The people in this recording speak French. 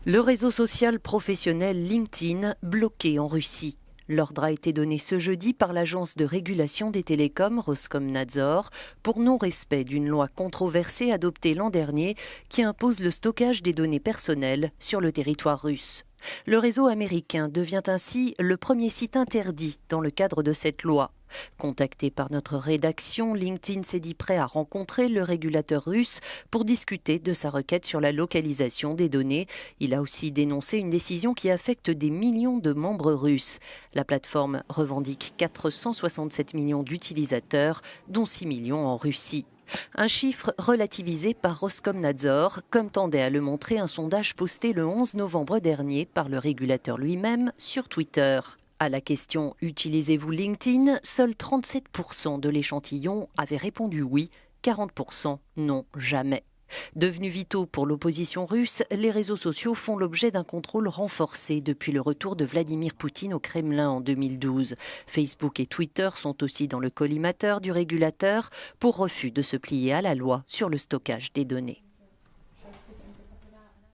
Le réseau social professionnel LinkedIn bloqué en Russie. L'ordre a été donné ce jeudi par l'agence de régulation des télécoms Roskomnadzor pour non-respect d'une loi controversée adoptée l'an dernier qui impose le stockage des données personnelles sur le territoire russe. Le réseau américain devient ainsi le premier site interdit dans le cadre de cette loi. Contacté par notre rédaction, LinkedIn s'est dit prêt à rencontrer le régulateur russe pour discuter de sa requête sur la localisation des données. Il a aussi dénoncé une décision qui affecte des millions de membres russes. La plateforme revendique 467 millions d'utilisateurs, dont 6 millions en Russie. Un chiffre relativisé par Roskomnadzor, comme tendait à le montrer un sondage posté le 11 novembre dernier par le régulateur lui-même sur Twitter. À la question « Utilisez-vous LinkedIn ?», seuls 37% de l'échantillon avaient répondu oui, 40% non, jamais. Devenus vitaux pour l'opposition russe, les réseaux sociaux font l'objet d'un contrôle renforcé depuis le retour de Vladimir Poutine au Kremlin en 2012. Facebook et Twitter sont aussi dans le collimateur du régulateur pour refus de se plier à la loi sur le stockage des données.